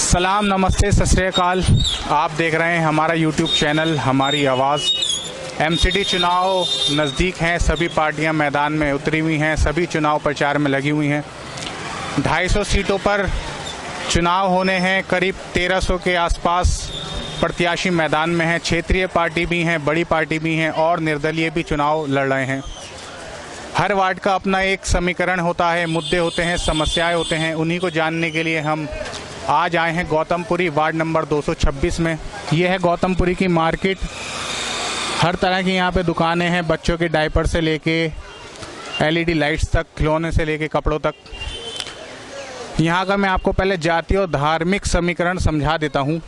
सलाम, नमस्ते, सत श्री अकाल। आप देख रहे हैं हमारा यूट्यूब चैनल हमारी आवाज़। एमसीडी चुनाव नज़दीक हैं, सभी पार्टियां मैदान में उतरी हुई हैं, सभी चुनाव प्रचार में लगी हुई हैं। 250 सीटों पर चुनाव होने हैं, करीब 1300 के आसपास प्रत्याशी मैदान में हैं। क्षेत्रीय पार्टी भी हैं, बड़ी पार्टी भी हैं और निर्दलीय भी चुनाव लड़ रहे हैं। हर वार्ड का अपना एक समीकरण होता है, मुद्दे होते हैं, समस्याएं होते हैं। उन्हीं को जानने के लिए हम आज आए हैं गौतमपुरी वार्ड नंबर 226 में। ये है गौतमपुरी की मार्केट। हर तरह की यहाँ पे दुकानें हैं, बच्चों के डायपर से लेके एलईडी लाइट्स तक, खिलौने से लेके कपड़ों तक। यहाँ का मैं आपको पहले जातीय और धार्मिक समीकरण समझा देता हूँ।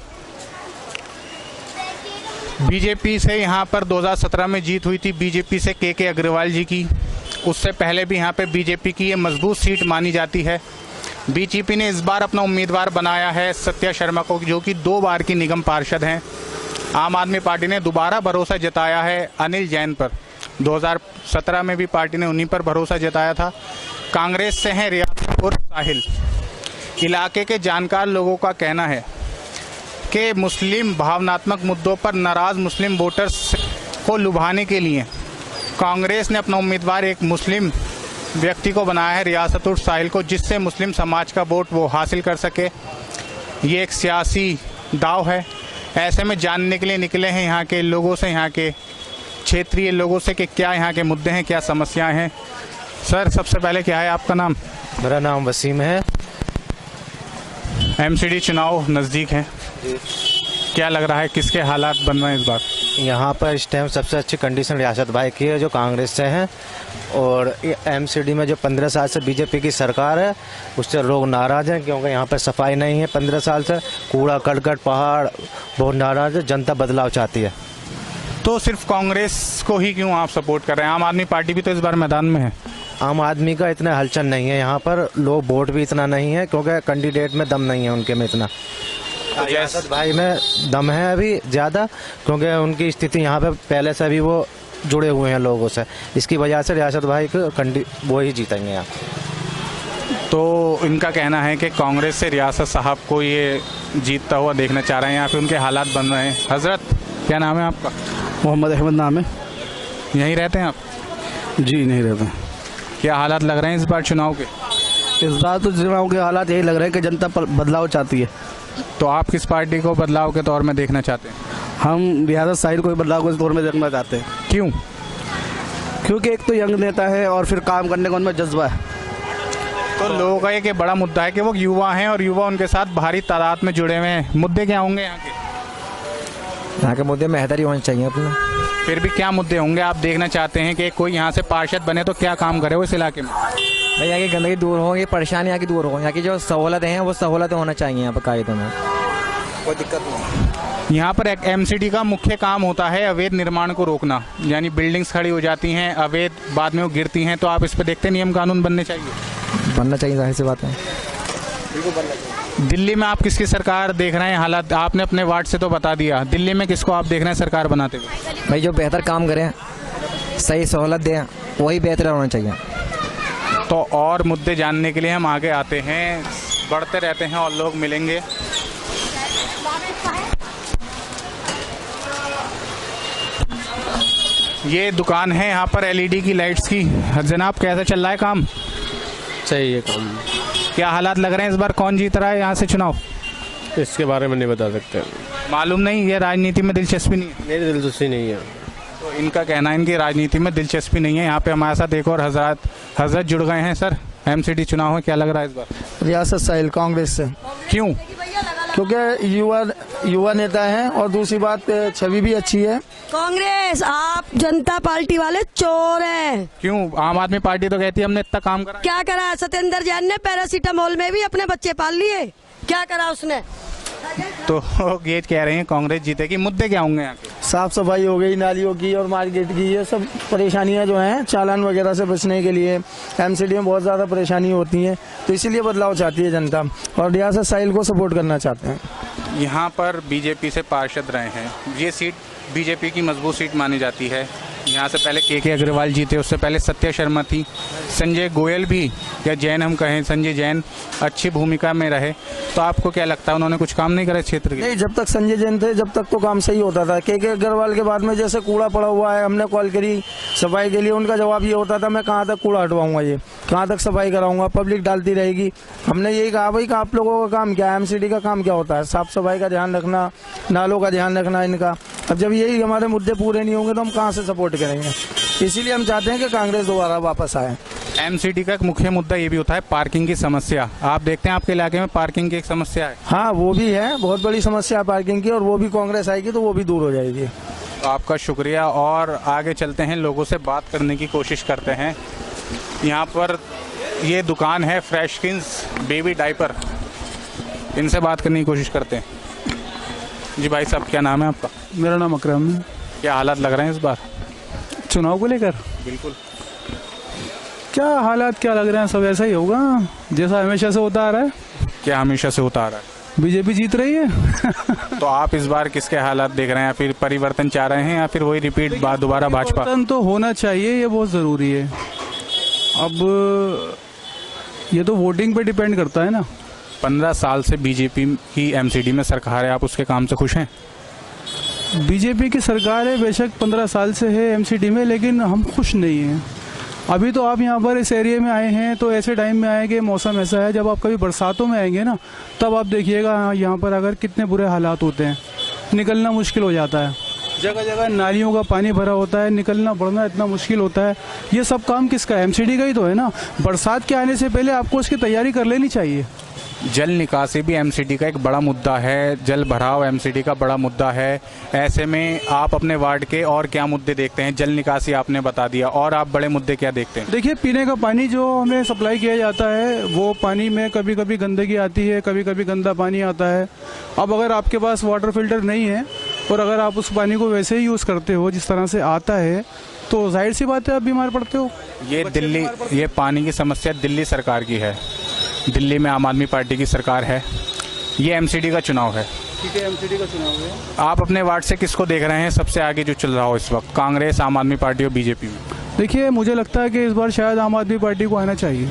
बीजेपी से यहाँ पर 2017 में जीत हुई थी, बीजेपी से के अग्रवाल जी की। उससे पहले भी यहाँ पे बीजेपी की ये मजबूत सीट मानी जाती है। बीजेपी ने इस बार अपना उम्मीदवार बनाया है सत्या शर्मा को, जो कि 2 बार की निगम पार्षद हैं। आम आदमी पार्टी ने दोबारा भरोसा जताया है अनिल जैन पर। 2017 में भी पार्टी ने उन्हीं पर भरोसा जताया था। कांग्रेस से हैं रियासत और साहिल। इलाके के जानकार लोगों का कहना है कि मुस्लिम भावनात्मक मुद्दों पर नाराज़ मुस्लिम वोटर्स को लुभाने के लिए कांग्रेस ने अपना उम्मीदवार एक मुस्लिम व्यक्ति को बनाया है, रियासत और साहिल को, जिससे मुस्लिम समाज का वोट वो हासिल कर सके। ये एक सियासी दाव है। ऐसे में जानने के लिए निकले हैं यहाँ के लोगों से, यहाँ के क्षेत्रीय लोगों से कि क्या यहाँ के मुद्दे हैं, क्या समस्याएं हैं। सर, सबसे पहले क्या है आपका नाम? मेरा नाम वसीम है। एमसीडी चुनाव नज़दीक है, क्या लग रहा है, किसके हालात बन रहे हैं इस बार? यहाँ पर इस टाइम सबसे अच्छी कंडीशन रियासत भाई की है, जो कांग्रेस से हैं। और एमसीडी में जो 15 साल से बीजेपी की सरकार है, उससे लोग नाराज़ हैं, क्योंकि यहाँ पर सफाई नहीं है। 15 साल से कूड़ा करकट पहाड़, बहुत नाराज़ है। जनता बदलाव चाहती है। तो सिर्फ कांग्रेस को ही क्यों आप सपोर्ट कर रहे हैं? आम आदमी पार्टी भी तो इस बार मैदान में है। आम आदमी का इतना हलचल नहीं है यहाँ पर, लोग वोट भी इतना नहीं है, क्योंकि कैंडिडेट में दम नहीं है उनके में इतना। रियासत भाई में दम है अभी ज़्यादा, क्योंकि उनकी स्थिति यहाँ पे पहले से भी वो जुड़े हुए हैं लोगों से। इसकी वजह से रियासत भाई को वो ही जीतेंगे यहाँ। तो इनका कहना है कि कांग्रेस से रियासत साहब को ये जीतता हुआ देखना चाह रहे हैं, यहाँ पे उनके हालात बन रहे हैं। हजरत, क्या नाम है आपका? मोहम्मद अहमद नाम है। यहीं रहते हैं आप? जी, नहीं रहते हैं। क्या हालात लग रहे हैं इस बार चुनाव के? इस बार तो चुनाव के हालात यही लग रहे हैं कि जनता बदलाव चाहती है। तो आप किस पार्टी को बदलाव के तौर में देखना चाहते हैं? हम रियासत साहिल को बदलाव के तौर में देखना चाहते हैं। क्यों? क्योंकि एक तो यंग नेता है और फिर काम करने का उनमें जज्बा है। तो लोगों का एक बड़ा मुद्दा है कि वो युवा हैं और युवा उनके साथ भारी तादाद में जुड़े हुए हैं। मुद्दे क्या होंगे यहाँ के? यहाँ के मुद्दे बेहतर ही होने चाहिए अपना। फिर भी क्या मुद्दे होंगे आप देखना चाहते हैं कि कोई यहाँ से पार्षद बने तो क्या काम करे वो इस इलाके में? भाई यहाँ की गंदगी दूर हो, ये परेशानी यहाँ की दूर हो, यहाँ की जो सहूलतें हैं वो सहूलतें होना चाहिए यहाँ पर कायदे में, कोई दिक्कत नहीं। यहाँ पर एक एमसीडी का मुख्य काम होता है अवैध निर्माण को रोकना, यानी बिल्डिंग्स खड़ी हो जाती हैं अवैध, बाद में वो गिरती हैं। तो आप इस पर देखते नियम कानून बनने चाहिए, जाहिर सी बात है। बिल्कुल बनना चाहिए। दिल्ली में आप किसकी सरकार देख रहे हैं? हालात आपने अपने वार्ड से तो बता दिया, दिल्ली में किसको आप देख रहे हैं सरकार बनाते हुए? भाई जो बेहतर काम करें, सही सहूलत दें, वही बेहतर होना चाहिए। तो और मुद्दे जानने के लिए हम आगे आते हैं, बढ़ते रहते हैं और लोग मिलेंगे। ये दुकान है यहाँ पर एलईडी की लाइट्स की। जनाब, कैसा चल रहा है काम? सही है काम। क्या हालात लग रहे हैं इस बार, कौन जीत रहा है यहाँ से चुनाव? इसके बारे में नहीं बता सकते। मालूम नहीं, ये राजनीति में दिलचस्पी नहीं है। मेरी दिलचस्पी नहीं है। तो इनका कहना है इनकी राजनीति में दिलचस्पी नहीं है। यहाँ पे हमारे साथ एक और हजरत जुड़ गए हैं। सर, एमसीडी चुनाव में क्या लग रहा है इस बार? रियासत साहिल कांग्रेस से। क्यों? क्योंकि युवा नेता है और दूसरी बात छवि भी अच्छी है। कांग्रेस, आप जनता पार्टी वाले चोर हैं। क्यों? आम आदमी पार्टी तो कहती है हमने इतना काम करा। क्या करा? सत्येंद्र जैन ने पैरासीटामोल में भी अपने बच्चे पाल लिए। क्या करा उसने? तो ये कह रहे हैं कांग्रेस जीतेगी। मुद्दे क्या होंगे यहाँ के? साफ सफाई हो गई, नालियों की और मार्केट की, ये सब परेशानियां जो हैं चालान वगैरह से बचने के लिए एमसीडी में बहुत ज़्यादा परेशानी होती हैं। तो इसीलिए बदलाव चाहती है जनता और रियासत साहिल को सपोर्ट करना चाहते हैं। यहाँ पर बीजेपी से पार्षद रहे हैं, ये सीट बीजेपी की मजबूत सीट मानी जाती है। यहाँ से पहले के अग्रवाल जी थे, उससे पहले सत्या शर्मा थी, संजय गोयल भी या जैन हम कहें, संजय जैन अच्छी भूमिका में रहे। तो आपको क्या लगता है उन्होंने कुछ काम नहीं करा क्षेत्र के? नहीं, जब तक संजय जैन थे जब तक तो काम सही होता था। के अग्रवाल के बाद में जैसे कूड़ा पड़ा हुआ है, हमने कॉल करी सफाई के लिए, उनका जवाब ये होता था मैं कहाँ तक कूड़ा हटवाऊंगा, ये कहाँ तक सफाई कराऊंगा, पब्लिक डालती रहेगी। हमने यही कहा भाई कि आप लोगों का काम क्या है, एमसीडी का काम क्या होता है, साफ सफाई का ध्यान रखना, नालों का ध्यान रखना इनका। अब जब यही हमारे मुद्दे पूरे नहीं होंगे तो हम कहाँ से सपोर्ट करेंगे? इसीलिए हम चाहते हैं कि कांग्रेस दोबारा वापस आए। एमसीडी का एक मुख्य मुद्दा ये भी होता है पार्किंग की समस्या। आप देखते हैं आपके इलाके में पार्किंग की एक समस्या है। हाँ, वो भी है, बहुत बड़ी समस्या है पार्किंग की, और वो भी कांग्रेस आएगी तो वो भी दूर हो जाएगी। तो आपका शुक्रिया, और आगे चलते हैं, लोगों से बात करने की कोशिश करते हैं। यहाँ पर ये दुकान है फ्रेश किंग्स बेबी डायपर, इनसे बात करने की कोशिश करते हैं। जी भाई साहब, क्या नाम है आपका? मेरा नाम अकरम है। क्या हालात लग रहे हैं इस बार चुनाव को लेकर बिल्कुल? क्या हालात क्या लग रहे हैं, सब ऐसा ही होगा जैसा हमेशा से होता आ रहा है। क्या हमेशा से होता आ रहा है? बीजेपी जीत रही है। तो आप इस बार किसके हालात देख रहे हैं? या फिर परिवर्तन चाह रहे हैं या फिर वही रिपीट बात दोबारा भाजपा? परिवर्तन तो होना चाहिए, ये बहुत ज़रूरी है। अब ये तो वोटिंग पे डिपेंड करता है ना। 15 साल से बीजेपी की एमसीडी में सरकार है, आप उसके काम से खुश हैं? बीजेपी की सरकार है, बेशक 15 साल से है एमसीडी में, लेकिन हम खुश नहीं हैं। अभी तो आप यहाँ पर इस एरिया में आए हैं तो ऐसे टाइम में आए कि मौसम ऐसा है, जब आप कभी बरसातों में आएंगे ना तब आप देखिएगा यहाँ पर अगर कितने बुरे हालात होते हैं, निकलना मुश्किल हो जाता है। जगह जगह नालियों का पानी भरा होता है, निकलना बढ़ना इतना मुश्किल होता है। ये सब काम किसका है? एमसीडी का ही तो है ना। बरसात के आने से पहले आपको उसकी तैयारी कर लेनी चाहिए। जल निकासी भी एमसीडी का एक बड़ा मुद्दा है, जल भराव एमसीडी का बड़ा मुद्दा है। ऐसे में आप अपने वार्ड के और क्या मुद्दे देखते हैं? जल निकासी आपने बता दिया, और आप बड़े मुद्दे क्या देखते हैं? देखिए, पीने का पानी जो हमें सप्लाई किया जाता है वो पानी में कभी कभी गंदगी आती है, कभी कभी गंदा पानी आता है। अब अगर आपके पास वाटर फिल्टर नहीं है और अगर आप उस पानी को वैसे ही यूज़ करते हो जिस तरह से आता है तो जाहिर सी बात है आप बीमार पड़ते हो। ये पानी की समस्या दिल्ली सरकार की है, दिल्ली में आम आदमी पार्टी की सरकार है, ये एमसीडी का चुनाव है। ठीक है, एमसीडी का चुनाव है। आप अपने वार्ड से किसको देख रहे हैं सबसे आगे जो चल रहा हो इस वक्त, कांग्रेस, आम आदमी पार्टी और बीजेपी में? देखिए, मुझे लगता है कि इस बार शायद आम आदमी पार्टी को आना चाहिए।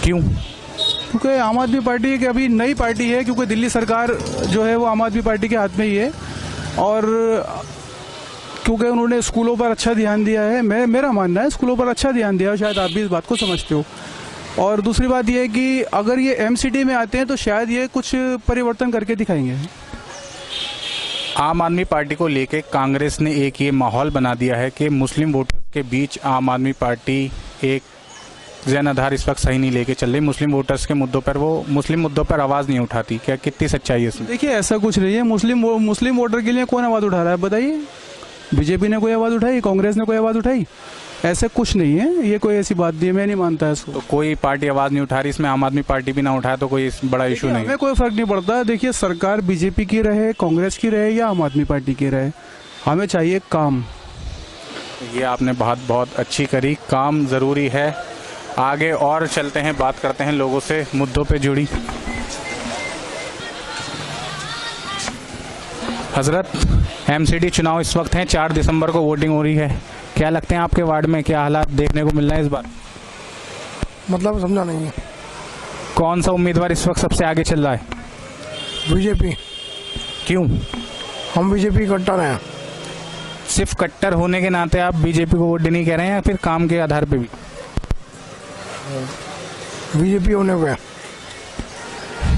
क्यों? क्योंकि आम आदमी पार्टी एक अभी नई पार्टी है, क्योंकि दिल्ली सरकार जो है वो आम आदमी पार्टी के हाथ में ही है, और क्योंकि उन्होंने स्कूलों पर अच्छा ध्यान दिया है। मेरा मानना है स्कूलों पर अच्छा ध्यान दिया है, शायद आप भी इस बात को समझते हो। और दूसरी बात यह है कि अगर ये एमसीडी में आते हैं तो शायद ये कुछ परिवर्तन करके दिखाएंगे। आम आदमी पार्टी को लेके कांग्रेस ने एक ये माहौल बना दिया है कि मुस्लिम वोटर्स के बीच आम आदमी पार्टी एक जन आधार इस वक्त सही नहीं लेके चल रही। मुस्लिम वोटर्स के मुद्दों पर वो मुस्लिम मुद्दों पर आवाज़ नहीं उठाती। क्या कितनी सच्चाई है इसमें? देखिए, ऐसा कुछ नहीं है। मुस्लिम वोटर के लिए कौन आवाज़ उठा रहा है बताइए? बीजेपी ने कोई आवाज़ उठाई? कांग्रेस ने कोई आवाज़ उठाई? ऐसे कुछ नहीं है, ये कोई ऐसी बात नहीं है, मैं नहीं मानता इसको। तो कोई पार्टी आवाज़ नहीं उठा रही, इसमें आम आदमी पार्टी भी ना उठाए तो कोई बड़ा इशू नहीं? हमें कोई फर्क नहीं पड़ता। देखिए, सरकार बीजेपी की रहे, कांग्रेस की रहे या आम आदमी पार्टी की रहे, हमें चाहिए काम। ये आपने बहुत अच्छी करी, काम ज़रूरी है। आगे और चलते हैं, बात करते हैं लोगों से मुद्दों पे जुड़ी। हजरत, एमसीडी चुनाव इस वक्त हैं, 4 दिसंबर को वोटिंग हो रही है। क्या लगते हैं आपके वार्ड में क्या हालात देखने को मिल रहे हैं इस बार? मतलब समझा नहीं। कौन सा उम्मीदवार इस वक्त सबसे आगे चल रहा है? बीजेपी। क्यों? हम बीजेपी कट्टर हैं। सिर्फ कट्टर होने के नाते आप बीजेपी को वोट देने कह रहे हैं या फिर काम के आधार पे भी? बीजेपी होने पे।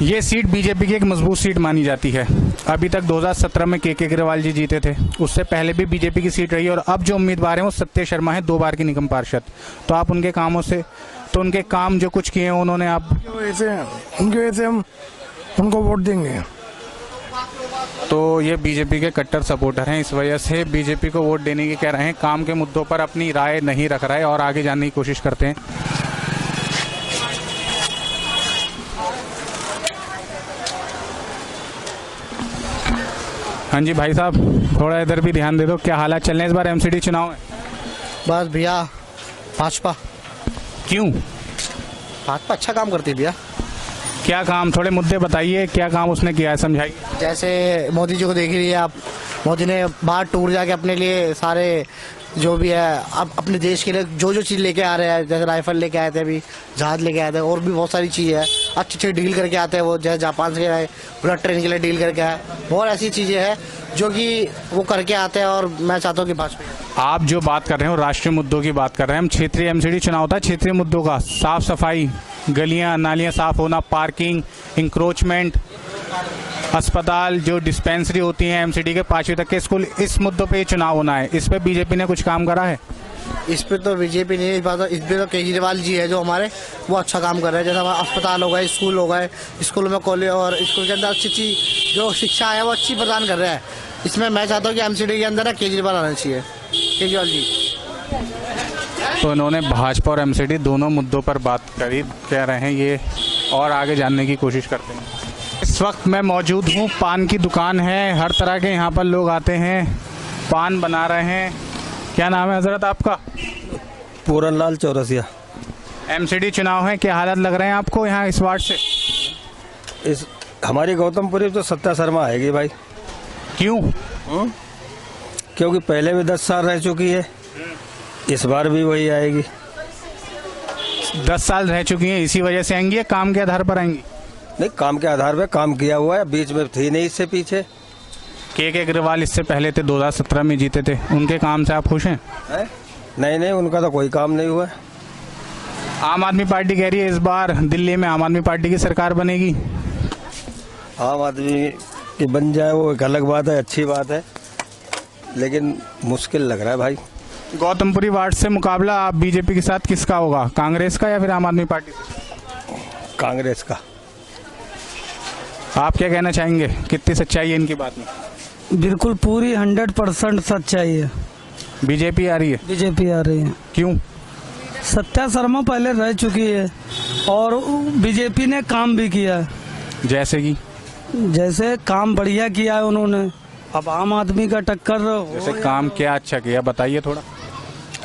ये सीट बीजेपी की एक मजबूत सीट मानी जाती है। अभी तक 2017 में के अग्रवाल जी जीते थे, उससे पहले भी बीजेपी की सीट रही, और अब जो उम्मीदवार हैं वो सत्य शर्मा है, 2 बार की निगम पार्षद। तो आप उनके कामों से, तो उनके काम जो कुछ किए हैं उन्होंने, आप उनकी वजह से हम उनको वोट देंगे। तो ये बीजेपी के कट्टर सपोर्टर हैं, इस वजह से बीजेपी को वोट देने की कह रहे हैं। काम के मुद्दों पर अपनी राय नहीं रख रहे और आगे जानने की कोशिश करते हैं। हाँ जी भाई साहब, थोड़ा इधर भी ध्यान दे दो, क्या हालात चल रहे हैं इस बार एमसीडी चुनाव में? बस भैया, भाजपा। क्यों? भाजपा अच्छा काम करती है भैया। क्या काम? थोड़े मुद्दे बताइए, क्या काम उसने किया है, समझाइए। जैसे मोदी जी को देख रही है आप, मोदी ने बाहर टूर जाके अपने लिए सारे जो भी है अब अपने देश के लिए जो जो चीज़ लेके आ रहे हैं, जैसे राइफल लेके आए थे, अभी जहाज लेके आए थे, और भी बहुत सारी चीज़ें हैं अच्छी अच्छी डील करके आते हैं वो, जैसे जापान से आए बुलेट ट्रेन के लिए डील करके आए, बहुत ऐसी चीज़ें हैं जो कि वो करके आते हैं। और मैं चाहता हूँ कि भाजपा, आप जो बात कर रहे हैं वो राष्ट्रीय मुद्दों की बात कर रहे हैं, हम क्षेत्रीय एमसीडी चुनाव था, क्षेत्रीय मुद्दों का साफ सफाई, गलियां नालियां साफ होना, पार्किंग, इंक्रोचमेंट, अस्पताल, जो डिस्पेंसरी होती हैं एमसीडी के 5वीं तक के स्कूल, इस मुद्दों पे चुनाव होना है। इस पे बीजेपी ने कुछ काम करा है? इस पे तो बीजेपी ने इस बात, इस पे तो केजरीवाल जी है जो हमारे, वो अच्छा काम कर रहे हैं। जैसे हमारा अस्पताल हो गए, स्कूल हो गए, स्कूल में कॉलेज और स्कूल के अंदर अच्छी अच्छी जो शिक्षा है वो अच्छी प्रदान कर रहे हैं। इसमें मैं चाहता हूँ कि एमसीडी के अंदर केजरीवाल आना चाहिए, केजरीवाल जी। तो इन्होंने भाजपा और एमसीडी दोनों मुद्दों पर बात करी, कह रहे हैं ये, और आगे जानने की कोशिश करते हैं। इस वक्त मैं मौजूद हूँ, पान की दुकान है, हर तरह के यहाँ पर लोग आते हैं, पान बना रहे हैं। क्या नाम है हजरत आपका? पूरन लाल चौरसिया। एमसीडी चुनाव है, क्या हालात लग रहे हैं आपको यहाँ इस वार्ड से? इस हमारी गौतमपुरी तो सत्ता शर्मा आएगी भाई। क्यों? क्योंकि पहले भी 10 साल रह चुकी है, इस बार भी वही आएगी। 10 साल रह चुकी हैं, इसी वजह से आएंगी या काम के आधार पर आएंगी? नहीं, काम के आधार पे काम किया हुआ है, बीच में थी नहीं इससे पीछे। के अग्रवाल इससे पहले थे, 2017 में जीते थे, उनके काम से आप खुश हैं? नहीं नहीं, उनका तो कोई काम नहीं हुआ है। आम आदमी पार्टी कह रही है इस बार दिल्ली में आम आदमी पार्टी की सरकार बनेगी। आम आदमी की बन जाए वो एक अलग बात है, अच्छी बात है, लेकिन मुश्किल लग रहा है भाई। गौतमपुरी वार्ड से मुकाबला आप बीजेपी के साथ किसका होगा, कांग्रेस का या फिर आम आदमी पार्टी? कांग्रेस का। आप क्या कहना चाहेंगे, कितनी सच्चाई है इनकी बात में? बिल्कुल पूरी 100% सच्चाई है। बीजेपी आ रही है? बीजेपी आ रही है। क्यों? सत्या शर्मा पहले रह चुकी है और बीजेपी ने काम भी किया है, जैसे कि जैसे काम बढ़िया किया है उन्होंने। अब आम आदमी का टक्कर जैसे काम क्या अच्छा किया बताइए थोड़ा।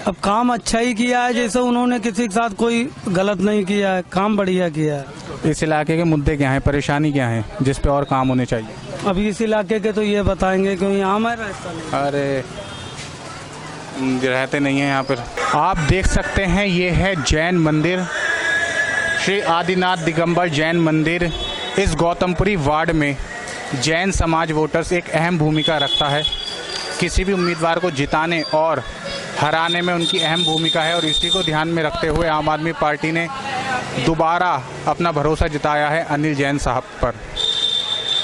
अब काम अच्छा ही किया है, जैसे उन्होंने किसी के साथ कोई गलत नहीं किया है, काम बढ़िया किया है। इस इलाके के मुद्दे क्या हैं, परेशानी क्या है जिस पे और काम होने चाहिए? अभी इस इलाके के तो ये बताएंगे क्योंकि यहाँ मैं रहता नहीं। अरे रहते नहीं हैं यहाँ पर। आप देख सकते हैं ये है जैन मंदिर, श्री आदिनाथ दिगंबर जैन मंदिर। इस गौतमपुरी वार्ड में जैन समाज वोटर्स एक अहम भूमिका रखता है, किसी भी उम्मीदवार को जिताने और हराने में उनकी अहम भूमिका है, और इसी को ध्यान में रखते हुए आम आदमी पार्टी ने दोबारा अपना भरोसा जताया है अनिल जैन साहब पर।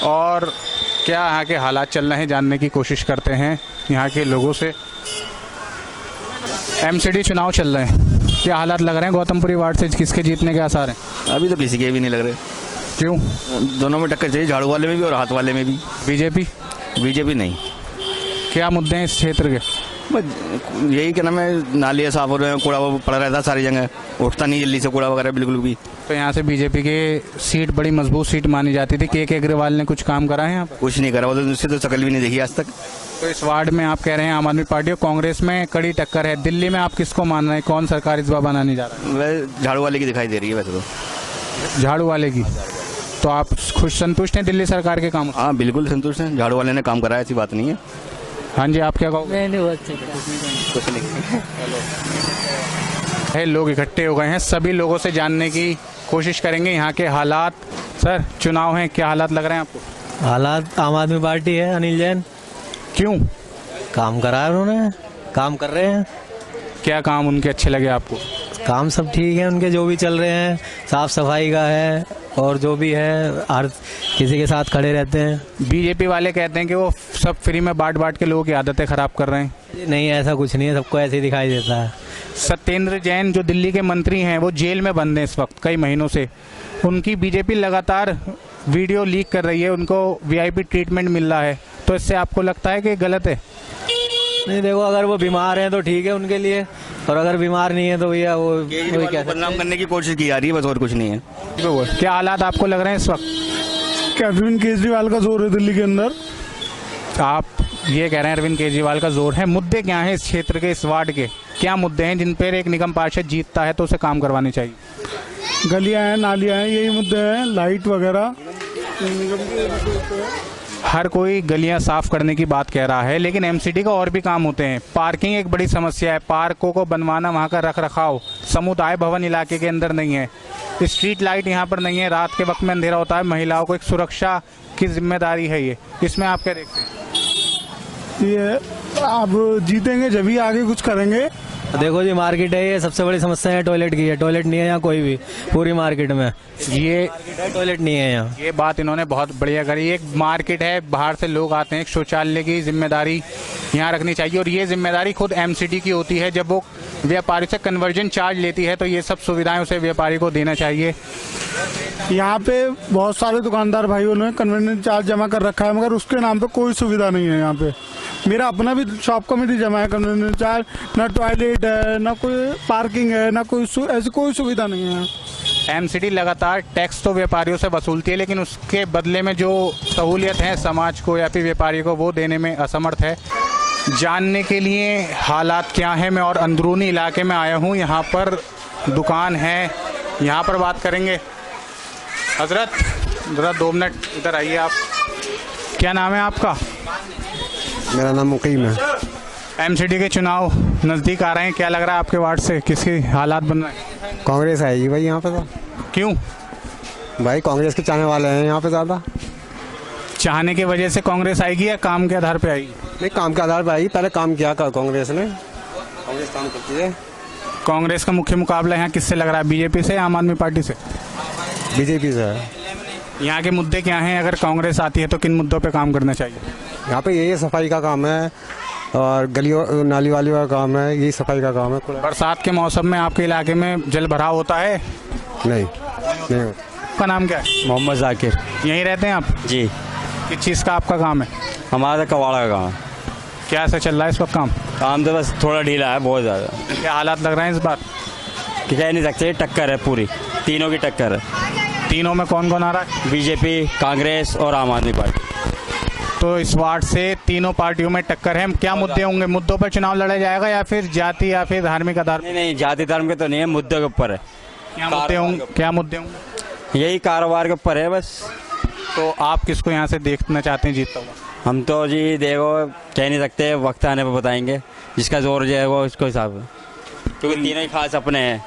और क्या यहाँ के हालात चल रहे हैं जानने की कोशिश करते हैं यहाँ के लोगों से। एमसीडी चुनाव चल रहे हैं, क्या हालात लग रहे हैं गौतमपुरी वार्ड से, किसके जीतने के आसार हैं? अभी तो किसी के भी नहीं लग रहे। क्यों? दोनों में टक्कर चाहिए, झाड़ू वाले में भी और हाथ वाले में भी। बीजेपी? बीजेपी नहीं। क्या मुद्दे हैं इस क्षेत्र के? बस यही क्या नाम है, नालियाँ साफ हो रहे हैं, कूड़ा पड़ा रहता है सारी जगह, उठता नहीं जल्दी से कूड़ा वगैरह बिल्कुल भी। तो यहाँ से बीजेपी के सीट बड़ी मजबूत सीट मानी जाती थी, के अग्रवाल ने कुछ काम करा है यहाँ पर? कुछ नहीं करा, वो तो उससे तो शक्ल भी नहीं देखी आज तक। तो इस वार्ड में आप कह रहे हैं आम आदमी पार्टी और कांग्रेस में कड़ी टक्कर है। दिल्ली में आप किसको मान रहे हैं, कौन सरकार इस बार बनाने जा रहा है? वह झाड़ू वाले की दिखाई दे रही है वैसे तो। झाड़ू वाले की? तो आप खुश संतुष्ट हैं दिल्ली सरकार के काम? हाँ बिल्कुल संतुष्ट हैं, झाड़ू वाले ने काम करा है, ऐसी बात नहीं है। हाँ जी, आप क्या कहोगे? कुछ नहीं। है लोग इकट्ठे हो गए हैं, सभी लोगों से जानने की कोशिश करेंगे यहाँ के हालात। सर चुनाव हैं, क्या हालात लग रहे हैं आपको? हालात आम आदमी पार्टी है, अनिल जैन। क्यों? काम करा है उन्होंने, काम कर रहे हैं। क्या काम उनके अच्छे लगे आपको? काम सब ठीक है उनके, जो भी चल रहे हैं, साफ सफाई का है और जो भी है हर किसी के साथ खड़े रहते हैं। बीजेपी वाले कहते हैं कि वो सब फ्री में बांट बांट के लोगों की आदतें ख़राब कर रहे हैं। नहीं, ऐसा कुछ नहीं है, सबको ऐसे ही दिखाई देता है। सत्येंद्र जैन जो दिल्ली के मंत्री हैं वो जेल में बंद हैं इस वक्त कई महीनों से। उनकी बीजेपी लगातार वीडियो लीक कर रही है, उनको वीआईपी ट्रीटमेंट मिल रहा है, तो इससे आपको लगता है कि गलत है? नहीं, देखो अगर वो बीमार हैं तो ठीक है उनके लिए, और अगर बीमार नहीं है तो भैया वो क्या बदनाम करने की कोशिश की जा रही है, बस और कुछ नहीं है। क्या हालात आपको लग रहे हैं इस वक्त? अरविंद केजरीवाल का जोर है दिल्ली के अंदर। आप ये कह रहे हैं अरविंद केजरीवाल का जोर है। मुद्दे क्या हैं इस क्षेत्र के, इस वार्ड के? क्या मुद्दे हैं जिन पर एक निगम पार्षद जीतता है तो उसे काम करवाने चाहिए? गलियां हैं, नालियां हैं, यही मुद्दे हैं, लाइट वगैरह हर कोई गलियां साफ करने की बात कह रहा है, लेकिन एमसीडी का और भी काम होते हैं। पार्किंग एक बड़ी समस्या है, पार्कों को बनवाना, वहां का रख रखाव समुदाय भवन इलाके के अंदर नहीं है, स्ट्रीट लाइट यहाँ पर नहीं है, रात के वक्त में अंधेरा होता है, महिलाओं को एक सुरक्षा की जिम्मेदारी है ये, इसमें आप क्या देखते हैं? ये आप जीतेंगे जब भी आगे कुछ करेंगे। देखो जी, मार्केट है, ये सबसे बड़ी समस्या है टॉयलेट की है। टॉयलेट नहीं है यहाँ कोई भी, पूरी मार्केट में ये टॉयलेट नहीं है यहाँ। ये बात इन्होंने बहुत बढ़िया करी। एक मार्केट है, बाहर से लोग आते हैं, एक शौचालय की जिम्मेदारी यहाँ रखनी चाहिए, और ये जिम्मेदारी खुद एमसीडी की होती है। जब वो व्यापारी से कन्वर्जन चार्ज लेती है तो ये सब सुविधाएं उसे व्यापारी को देना चाहिए। यहाँ पे बहुत सारे दुकानदार भाइयों ने कन्वेंशन चार्ज जमा कर रखा है, मगर उसके नाम पे कोई सुविधा नहीं है। यहाँ पे मेरा अपना भी शॉप कमेटी जमा है कन्वेंशन चार्ज, ना टॉयलेट है, ना कोई पार्किंग है, ना कोई ऐसी कोई सुविधा नहीं है। एमसीडी लगातार टैक्स तो व्यापारियों से वसूलती है, लेकिन उसके बदले में जो सहूलियत है समाज को या फिर व्यापारी को वो देने में असमर्थ है। जानने के लिए हालात क्या है, मैं और अंदरूनी इलाके में आया हूँ। यहाँ पर दुकान है, यहाँ पर बात करेंगे। हजरत ज़रा 2 मिनट इधर आइए। आप क्या नाम है आपका? मेरा नाम मुकीम है। एमसीडी के चुनाव नज़दीक आ रहे हैं, क्या लग रहा है आपके वार्ड से किसके हालात बन रहे हैं? कांग्रेस आएगी भाई यहाँ पे तो। क्यों भाई कांग्रेस के चाहने वाले हैं यहाँ पे ज़्यादा। चाहने की वजह से कांग्रेस आएगी या काम के आधार पे आएगी? नहीं, काम के आधार पर आएगी। पहले काम किया कांग्रेस ने, कांग्रेस काम करती है। कांग्रेस का मुख्य मुकाबला यहाँ किससे लग रहा है, बीजेपी से या आम आदमी पार्टी से? बीजेपी से है। यहाँ के मुद्दे क्या हैं? अगर कांग्रेस आती है तो किन मुद्दों पे काम करना चाहिए? यहाँ पे यही सफाई का काम है और गलियों नाली वाली का काम है, यही सफाई का काम है। बरसात के मौसम में आपके इलाके में जल भराव होता है? नहीं। आपका नाम क्या है? मोहम्मद जाकिर यहीं रहते हैं आप? जी। किस चीज़ का आपका काम है? हमारा कवाड़ा का काम है। क्या ऐसा चल रहा है इस वक्त काम? काम तो बस थोड़ा ढीला है, बहुत ज़्यादा। क्या हालात लग रहे हैं इस बार? कि कह नहीं सकते, टक्कर है पूरी, तीनों की टक्कर है। तीनों में कौन कौन आ रहा है? बीजेपी, कांग्रेस और आम आदमी पार्टी। तो इस वार्ड से तीनों पार्टियों में टक्कर है। क्या मुद्दे होंगे? मुद्दों पर चुनाव लड़ा जाएगा या फिर जाति या फिर धार्मिक आधार? नहीं, जाति धर्म के तो नहीं है, मुद्दे के ऊपर है। क्या मुद्दे होंगे? क्या मुद्दे होंगे? यही कारोबार के ऊपर है बस। तो आप किसको यहाँ से देखना चाहते हैं जीतता हुआ? हम तो जी देखो कह नहीं सकते, वक्त आने पर बताएंगे, जिसका जोर जो है वो इसको हिसाब है, क्योंकि तीनों ही खास अपने हैं,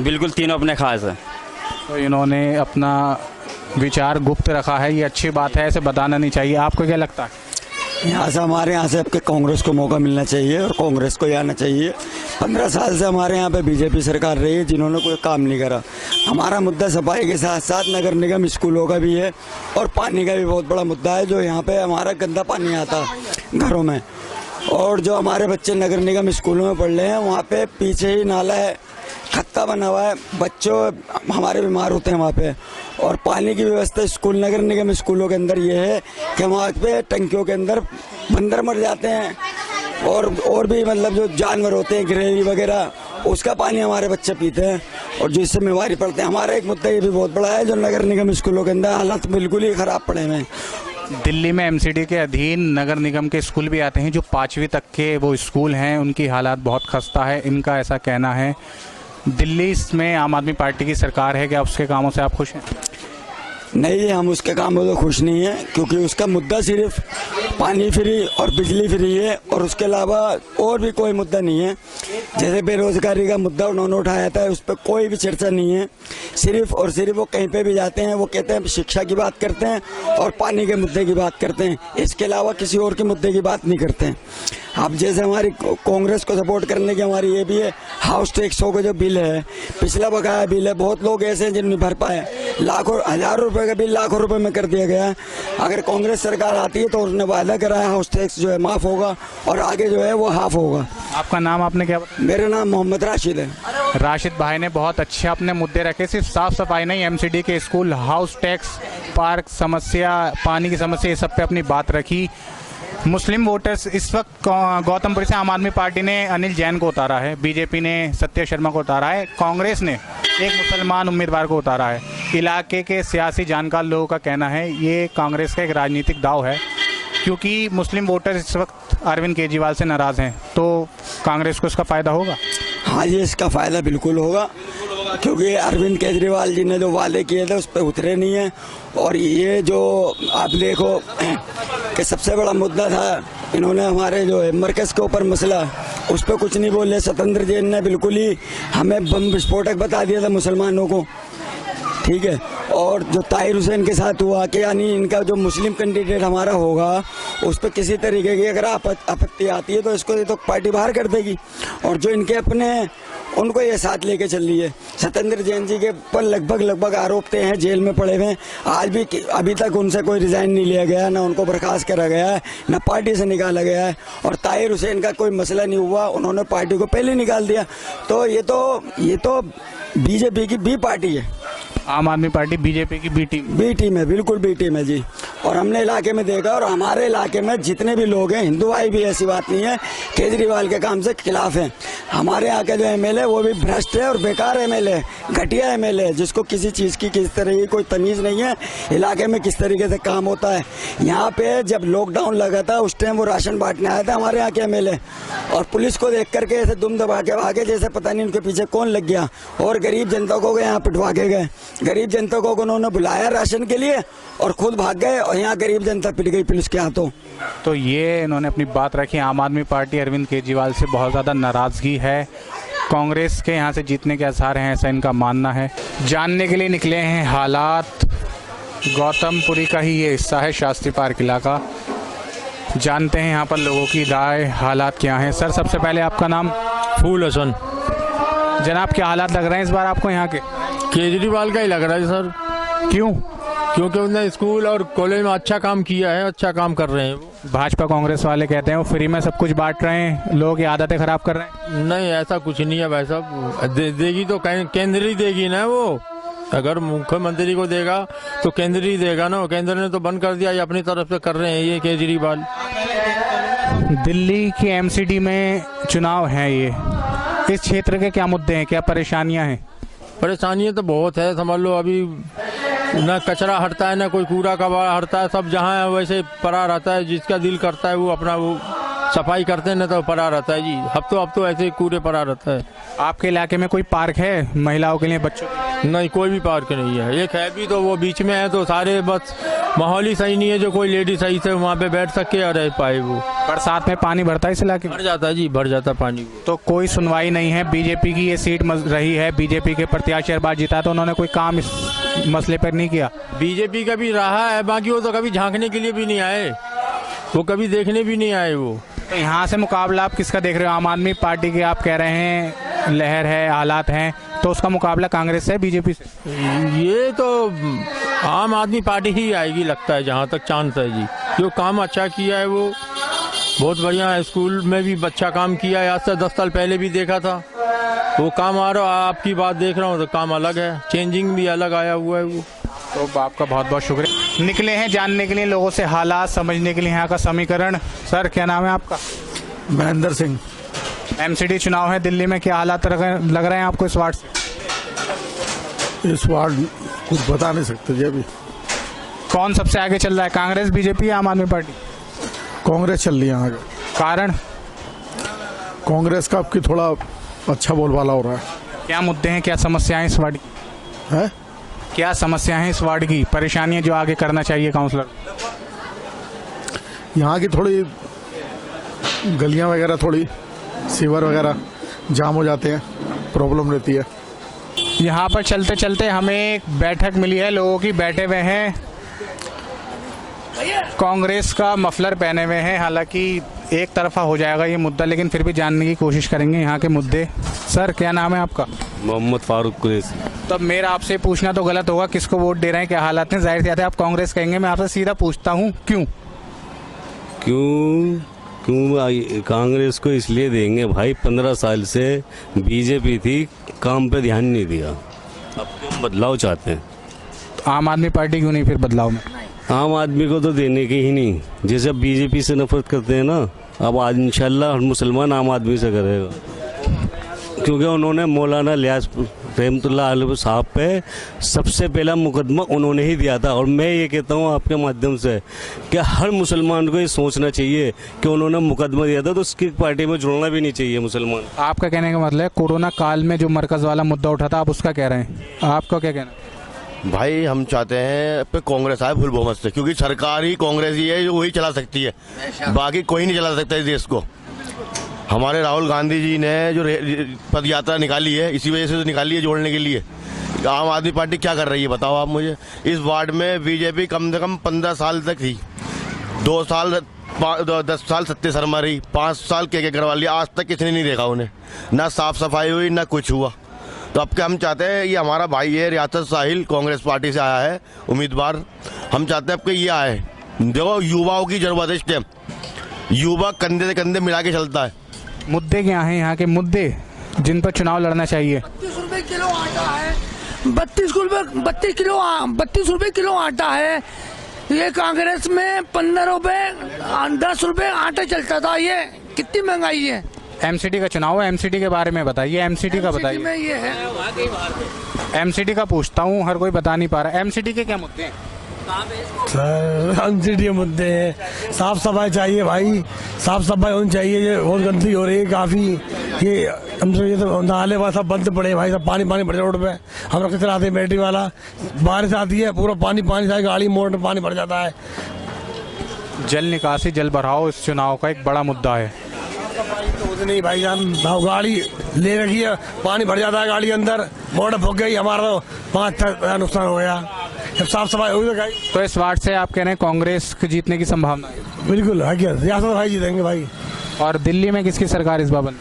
बिल्कुल तीनों अपने खास हैं। तो इन्होंने अपना विचार गुप्त रखा है, ये अच्छी बात है, ऐसे बताना नहीं चाहिए। आपको क्या लगता है? यहाँ से हमारे यहाँ से आपके कांग्रेस को मौका मिलना चाहिए और कांग्रेस को ही आना चाहिए। 15 साल से हमारे यहाँ पे बीजेपी सरकार रही है, जिन्होंने कोई काम नहीं करा। हमारा मुद्दा सफाई के साथ साथ नगर निगम स्कूलों का भी है और पानी का भी बहुत बड़ा मुद्दा है। जो यहाँ पे हमारा गंदा पानी आता घरों में, और जो हमारे बच्चे नगर निगम स्कूलों में पढ़ रहे हैं, वहाँ पे पीछे ही नाला है, खत्ता बना हुआ है, बच्चों हमारे बीमार होते हैं वहाँ पे। और पानी की व्यवस्था स्कूल नगर निगम स्कूलों के अंदर ये है कि वहाँ पे टंकियों के अंदर बंदर मर जाते हैं, और भी मतलब जो जानवर होते हैं गिरहरी वगैरह, उसका पानी हमारे बच्चे पीते हैं और जिससे बीमारी पड़ते हैं। हमारा एक मुद्दा ये भी बहुत बड़ा है, जो नगर निगम स्कूलों के अंदर हालत बिल्कुल ही ख़राब पड़े हुए हैं। दिल्ली में एमसीडी के अधीन नगर निगम के स्कूल भी आते हैं, जो 5वीं तक के वो स्कूल हैं, उनकी हालात बहुत खस्ता है, इनका ऐसा कहना है। दिल्ली में आम आदमी पार्टी की सरकार है, क्या उसके कामों से आप खुश हैं? नहीं, हम उसके कामों से खुश नहीं हैं, क्योंकि उसका मुद्दा सिर्फ पानी फ्री और बिजली फ्री है, और उसके अलावा और भी कोई मुद्दा नहीं है। जैसे बेरोजगारी का मुद्दा उन्होंने उठाया था, उस पर कोई भी चर्चा नहीं है। सिर्फ और सिर्फ वो कहीं पे भी जाते हैं, वो कहते हैं शिक्षा की बात करते हैं और पानी के मुद्दे की बात करते हैं, इसके अलावा किसी और के मुद्दे की बात नहीं करते हैं। अब जैसे हमारी कांग्रेस को सपोर्ट करने की हमारी ये भी है, हाउस टैक्सों का जो बिल है, पिछला बकाया बिल है, बहुत लोग ऐसे हैं जिन्हें भर पाए, लाखों हज़ारों रुपए का बिल लाखों रुपए में कर दिया गया है। अगर कांग्रेस सरकार आती है तो उसने वादा करा है हाउस टैक्स जो है माफ़ होगा और आगे जो है वो हाफ होगा। आपका नाम आपने क्या बताया? मेरा नाम मोहम्मद राशिद है। राशिद भाई ने बहुत अच्छे अपने मुद्दे रखे, सिर्फ साफ सफाई नहीं, एमसीडी के स्कूल, हाउस टैक्स, पार्क समस्या, पानी की समस्या, ये सब पे अपनी बात रखी। मुस्लिम वोटर्स इस वक्त गौतमपुरी से आम आदमी पार्टी ने अनिल जैन को उतारा है, बीजेपी ने सत्य शर्मा को उतारा है, कांग्रेस ने एक मुसलमान उम्मीदवार को उतारा है। इलाके के सियासी जानकार लोगों का कहना है ये कांग्रेस का एक राजनीतिक दाव है, क्योंकि मुस्लिम वोटर इस वक्त अरविंद केजरीवाल से नाराज़ हैं, तो कांग्रेस को इसका फ़ायदा होगा? हाँ जी, इसका फ़ायदा बिल्कुल होगा। क्योंकि अरविंद केजरीवाल जी ने जो वादे किए थे उस पर उतरे नहीं हैं। और ये जो आप देखो कि सबसे बड़ा मुद्दा था, इन्होंने हमारे जो है मरकज़ के ऊपर मसला, उस पर कुछ नहीं बोले। सत्येंद्र जैन ने बिल्कुल ही हमें बम विस्फोटक बता दिया था मुसलमानों को, ठीक है। और जो ताहिर हुसैन के साथ हुआ कि यानी इनका जो मुस्लिम कैंडिडेट हमारा होगा उस पर किसी तरीके की अगर आपत्ति आती है तो इसको ये तो पार्टी बाहर कर देगी। और जो इनके अपने उनको ये साथ लेके चल रही है। सत्येंद्र जैन जी के पर लगभग आरोप हैं, जेल में पड़े हुए हैं। आज भी अभी तक उनसे कोई रिजाइन नहीं लिया गया, ना उनको बर्खास्त करा गया है, ना पार्टी से निकाला गया है। और ताहिर हुसैन का कोई मसला नहीं हुआ, उन्होंने पार्टी को पहले निकाल दिया। तो ये तो बीजेपी की बी पार्टी है। आम आदमी पार्टी बीजेपी की बी टीम है, बिल्कुल बी टीम है जी। और हमने इलाके में देखा, और हमारे इलाके में जितने भी लोग हैं, हिंदू भाई भी, ऐसी बात नहीं है, केजरीवाल के काम से खिलाफ हैं। हमारे यहाँ के जो एमएलए वो भी भ्रष्ट है और बेकार एमएलए, घटिया एमएलए है, जिसको किसी चीज़ की किस तरह की कोई तमीज़ नहीं है इलाके में किस तरीके से काम होता है। यहाँ पे जब लॉकडाउन लगा था उस टाइम वो राशन बांटने आया था हमारे यहाँ के एमएलए, और पुलिस को देख करके ऐसे दुम दबा के भागे जैसे पता नहीं उनके पीछे कौन लग गया। और गरीब जनता को यहाँ पिटवा के गए, गरीब जनता को उन्होंने बुलाया राशन के लिए और खुद भाग गए, और यहाँ गरीब जनता पिट गई पुलिस के हाथों। तो ये इन्होंने अपनी बात रखी। आम आदमी पार्टी अरविंद केजरीवाल से बहुत ज़्यादा नाराज़गी है, कांग्रेस के यहाँ से जीतने के आसार हैं, ऐसा इनका मानना है। जानने के लिए निकले हैं हालात, गौतमपुरी का ही ये हिस्सा है, शास्त्री पार्क इलाका। जानते हैं यहाँ पर लोगों की राय, हालात क्या हैं। सर, सबसे पहले आपका नाम? फूल हसन। जनाब, क्या हालात लग रहे हैं इस बार आपको यहाँ के? केजरीवाल का ही लग रहा है सर। क्यों? क्योंकि उन्होंने स्कूल और कॉलेज में अच्छा काम किया है, अच्छा काम कर रहे हैं वो। भाजपा कांग्रेस वाले कहते हैं वो फ्री में सब कुछ बांट रहे हैं, लोगों की आदतें खराब कर रहे हैं। नहीं, ऐसा कुछ नहीं है भाई साहब। देगी तो केंद्र ही देगी ना वो। अगर मुख्यमंत्री को देगा तो केंद्र ही देगा ना। केंद्र ने तो बंद कर दिया, ये अपनी तरफ से कर रहे हैं ये केजरीवाल। दिल्ली की एमसीडी में चुनाव है, ये इस क्षेत्र के क्या मुद्दे हैं, क्या परेशानियां हैं? परेशानियाँ तो बहुत है, समझ लो। अभी ना कचरा हटता है, ना कोई कूड़ा कबाड़ा हटता है, सब जहाँ है वैसे पड़ा रहता है। जिसका दिल करता है वो अपना वो सफाई करते हैं, ना तो पड़ा रहता है जी। अब तो ऐसे कूड़े पड़ा रहता है। आपके इलाके में कोई पार्क है महिलाओं के लिए, बच्चों के लिए? नहीं, कोई भी पार्क नहीं है। एक है भी तो वो बीच में है, तो सारे बस माहौल ही सही नहीं है जो कोई लेडी सही से वहाँ पे बैठ सके और रह पाए। वो बरसात में पानी भरता है इस इलाके में? भर जाता है जी, भर जाता पानी। तो कोई सुनवाई नहीं है। बीजेपी की ये सीट रही है, बीजेपी के प्रत्याशी हर बार जीता, तो उन्होंने कोई काम इस मसले पर नहीं किया। बीजेपी का भी रहा है, बाकी वो तो कभी झांकने के लिए भी नहीं आए, वो कभी देखने भी नहीं आए वो। तो यहाँ से मुकाबला आप किसका देख रहे हो? आम आदमी पार्टी के आप कह रहे हैं लहर है, हालात हैं, तो उसका मुकाबला कांग्रेस से, बीजेपी से? ये तो आम आदमी पार्टी ही आएगी लगता है, जहाँ तक चांस है जी। जो काम अच्छा किया है वो बहुत बढ़िया है। स्कूल में भी अच्छा काम किया है, आज से 10 साल पहले भी देखा था वो काम। आ रहा आपकी बात देख रहा हूँ तो काम अलग है, चेंजिंग भी अलग आया हुआ है वो। तो आपका बहुत बहुत शुक्रिया। निकले हैं जानने के लिए लोगों से हालात, समझने के लिए यहाँ का समीकरण। सर, क्या नाम है आपका? महेंद्र सिंह। एमसीडी चुनाव है दिल्ली में, क्या हालात लग रहे हैं आपको इस वार्ड से? इस वार्ड कुछ बता नहीं सकते जी अभी। कौन सबसे आगे चल रहा है, कांग्रेस, बीजेपी या आम आदमी पार्टी? कांग्रेस चल रही है आगे। कारण? कांग्रेस का आपकी थोड़ा अच्छा बोलबाला हो रहा है। क्या मुद्दे हैं, क्या समस्याएं इस वार्ड की है? क्या समस्या है इस वार्ड की, परेशानियां जो आगे करना चाहिए काउंसलर? यहाँ की थोड़ी गलियाँ वगैरह, थोड़ी सीवर वगैरह जाम हो जाते हैं, प्रॉब्लम रहती है। यहाँ पर चलते चलते हमें एक बैठक मिली है, लोगों की बैठे हुए हैं, कांग्रेस का मफलर पहने हुए हैं। हालांकि एक तरफा हो जाएगा ये मुद्दा, लेकिन फिर भी जानने की कोशिश करेंगे यहाँ के मुद्दे। सर, क्या नाम है आपका? मोहम्मद फारूक कुरैशी। तब मेरा आपसे पूछना तो गलत होगा, किसको वोट दे रहे हैं, क्या हालात हैं? जाहिर सी बात है आप कांग्रेस कहेंगे। मैं आपसे सीधा पूछता हूँ, क्यों? कांग्रेस को इसलिए देंगे भाई, 15 साल से बीजेपी थी, काम पे ध्यान नहीं दिया। अब क्यों बदलाव चाहते हैं? तो आम आदमी पार्टी क्यों नहीं फिर बदलाव में? आम आदमी को तो देने के ही नहीं। जैसे बीजेपी से नफरत करते हैं ना, अब आज इंशाल्लाह हर मुसलमान आम आदमी से करेगा, क्योंकि उन्होंने मौलाना लियास रहमतुल्लाह अलैह साहब पे सबसे पहला मुकदमा उन्होंने ही दिया था। और मैं ये कहता हूँ आपके माध्यम से कि हर मुसलमान को ये सोचना चाहिए कि उन्होंने मुकदमा दिया था तो उसकी पार्टी में जुड़ना भी नहीं चाहिए मुसलमान। आपका कहने का मतलब है कोरोना काल में जो मरकज वाला मुद्दा उठा था आप उसका कह रहे हैं, आपका क्या कहना है? भाई हम चाहते हैं पे कांग्रेस आए फुल बहुमत से, क्योंकि सरकार ही कांग्रेस ही है जो वही चला सकती है, बाकी कोई नहीं चला सकता इस देश को। हमारे राहुल गांधी जी ने जो पद यात्रा निकाली है इसी वजह से तो निकाली है, जोड़ने के लिए। आम आदमी पार्टी क्या कर रही है बताओ आप मुझे। इस वार्ड में बीजेपी कम से कम 15 साल तक थी, 2 साल 10 साल सत्य शर्मा रही, 5 साल के अग्रवाल, आज तक किसी ने नहीं देखा उन्हें, ना साफ सफाई हुई ना कुछ हुआ। तो अब क्या हम चाहते हैं, ये हमारा भाई है रियासत साहिल, कांग्रेस पार्टी से आया है उम्मीदवार, हम चाहते हैं अब कि ये आए। देखो युवाओं की जरूरत है इस टाइम, युवा कंधे से कंधे मिला के चलता है। मुद्दे क्या हैं यहाँ के मुद्दे जिन पर चुनाव लड़ना चाहिए? 32 रुपए किलो आटा है, 32 रुपए किलो आटा है। ये कांग्रेस में 15 रुपए 10 रुपए आटा चलता था, ये कितनी महंगाई है। एमसीडी का चुनाव है, एमसीडी के बारे में बताइए, एमसीडी का बताइए। में ये है एमसीडी का पूछता हूँ, हर कोई बता नहीं पा रहा। एमसीडी के क्या मुद्दे हैं? एमसीडी मुद्दे हैं, साफ सफाई चाहिए भाई, साफ सफाई होनी चाहिए। ये बहुत गंदगी हो रही है काफी, ये हमसे ये तो नाले वाला सब बंद पड़े भाई, सब पानी पानी भरे रोड पे। हम लोग चलाते हैं बैटरी वाला, बारिश आती है पूरा पानी पानी से गाड़ी मोड़ में पानी भर जाता है। जल निकासी जल भराव इस चुनाव का एक बड़ा मुद्दा है। तो नहीं भाई जान, गाड़ी ले रखी है, पानी भर जाता है गाड़ी अंदर, मोड़ फूक गई, हमारा तो 5 नुकसान हो गया। जब साफ सफाई होगी तो इस वार्ड से आप कह रहे हैं कांग्रेस के जीतने की संभावना है? बिल्कुल है, क्या रियासत भाई जीतेंगे भाई। और दिल्ली में किसकी सरकार इस बार बन?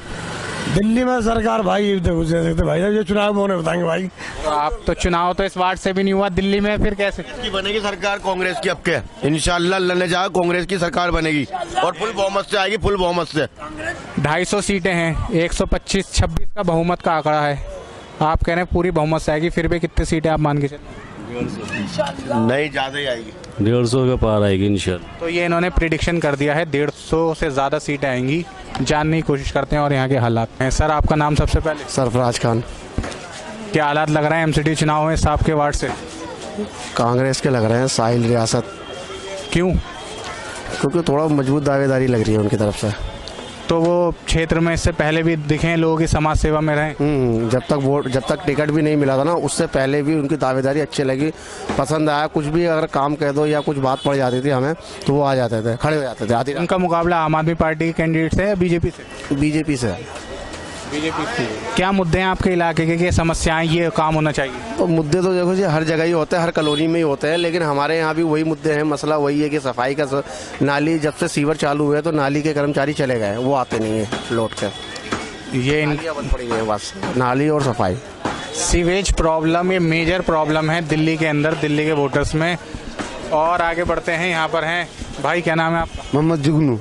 दिल्ली में सरकार भाई भाई ये चुनाव में उन्हें बताएंगे भाई। तो आप तो चुनाव तो इस वार्ड से भी नहीं हुआ, दिल्ली में फिर कैसे की बनेगी सरकार कांग्रेस की? अब के इंशाल्लाह लड़ने जा कांग्रेस की सरकार बनेगी और फुल बहुमत से आएगी, फुल बहुमत से। 250 सीटें हैं, 125-26 का बहुमत का आंकड़ा है। आप कह रहे हैं पूरी बहुमत से आएगी, फिर भी कितनी सीटें आप मान के चले? नहीं ज्यादा ही आएगी, 150 के पार आएगी इंशाल्लाह। तो ये इन्होंने प्रिडिक्शन कर दिया है 150 से ज़्यादा सीटें आएंगी। जानने की कोशिश करते हैं और यहाँ के हालात हैं। सर आपका नाम सबसे पहले? सरफराज खान। क्या हालात लग रहे हैं एमसीडी चुनाव में साहब के वार्ड से? कांग्रेस के लग रहे हैं, साहिल रियासत। क्यों? क्योंकि थोड़ा मजबूत दावेदारी लग रही है उनकी तरफ से। तो वो क्षेत्र में इससे पहले भी दिखे लोगों की समाज सेवा में रहे। जब तक टिकट भी नहीं मिला था ना, उससे पहले भी उनकी दावेदारी अच्छी लगी, पसंद आया। कुछ भी अगर काम कह दो या कुछ बात पड़ जाती थी हमें तो वो आ जाते थे, खड़े हो जाते थे आधी। उनका मुकाबला आम आदमी पार्टी के कैंडिडेट से या बीजेपी से? बीजेपी से। क्या मुद्दे हैं आपके इलाके के, क्या समस्याएं, ये काम होना चाहिए? तो मुद्दे तो देखो जी हर जगह ही होते हैं, हर कॉलोनी में ही होते हैं, लेकिन हमारे यहाँ भी वही मुद्दे हैं। मसला वही है कि सफाई का, नाली जब से सीवर चालू हुए तो नाली के कर्मचारी चले गए, वो आते नहीं है लौट कर। ये बंद पड़ी है बस, नाली और सफाई। सीवेज प्रॉब्लम ये मेजर प्रॉब्लम है दिल्ली के अंदर, दिल्ली के वोटर्स में। और आगे बढ़ते हैं, यहाँ पर हैं भाई, क्या नाम है आपका? मोहम्मद जुगनू।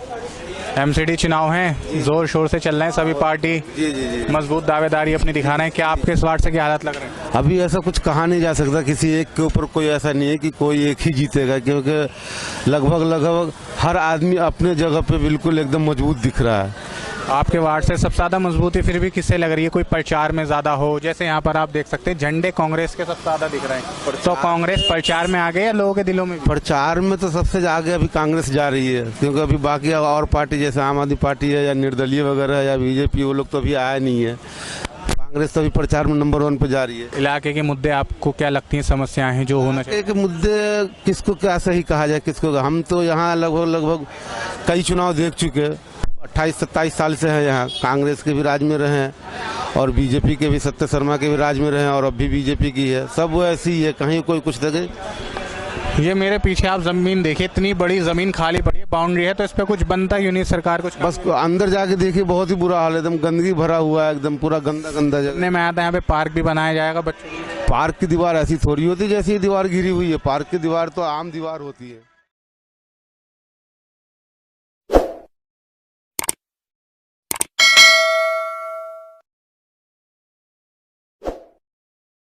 एमसीडी चुनाव हैं, जोर शोर से चल रहे हैं, सभी पार्टी मजबूत दावेदारी अपनी दिखा रहे हैं। क्या आपके इस वार्ड से क्या हालात लग रहे हैं? अभी ऐसा कुछ कहा नहीं जा सकता, किसी एक के ऊपर कोई ऐसा नहीं है कि कोई एक ही जीतेगा, क्योंकि लगभग हर आदमी अपने जगह पे बिल्कुल एकदम मजबूत दिख रहा है। आपके वार्ड से सबसे ज़्यादा मजबूती फिर भी किससे लग रही है? कोई प्रचार में ज़्यादा हो, जैसे यहाँ पर आप देख सकते हैं झंडे कांग्रेस के सबसे ज़्यादा दिख रहे हैं, तो कांग्रेस प्रचार में आ गए या लोगों के दिलों में? प्रचार में तो सबसे आगे अभी कांग्रेस जा रही है, क्योंकि अभी बाकी और पार्टी जैसे आम आदमी पार्टी है या निर्दलीय वगैरह या बीजेपी, वो लोग तो अभी आया नहीं है। कांग्रेस तो अभी प्रचार में नंबर 1 पे जा रही है। इलाके के मुद्दे आपको क्या लगती हैं समस्याएं हैं जो होना चाहिए? मुद्दे किसको क्या सही कहा जाए, किसको? हम तो यहाँ लगभग कई चुनाव देख चुके, 28-27 साल से हैं यहाँ। कांग्रेस के भी राज में रहे हैं और बीजेपी के भी, सत्य शर्मा के भी राज में रहे हैं, और अब भी बीजेपी की है। सब वो ऐसी ही है, कहीं कोई कुछ लगे। ये मेरे पीछे आप जमीन देखिए, इतनी बड़ी जमीन खाली पड़ी है, बाउंड्री है, तो इस पे कुछ बनता क्यों नहीं सरकार? कुछ बस अंदर जाके देखिए, बहुत ही बुरा हाल है, एकदम गंदगी भरा हुआ है, एकदम पूरा गंदा जगह में आता है। यहाँ पे पार्क भी बनाया जाएगा बच्चों के लिए। पार्क की दीवार ऐसी थोड़ी होती जैसी दीवार गिरी हुई है, पार्क की दीवार तो आम दीवार होती है।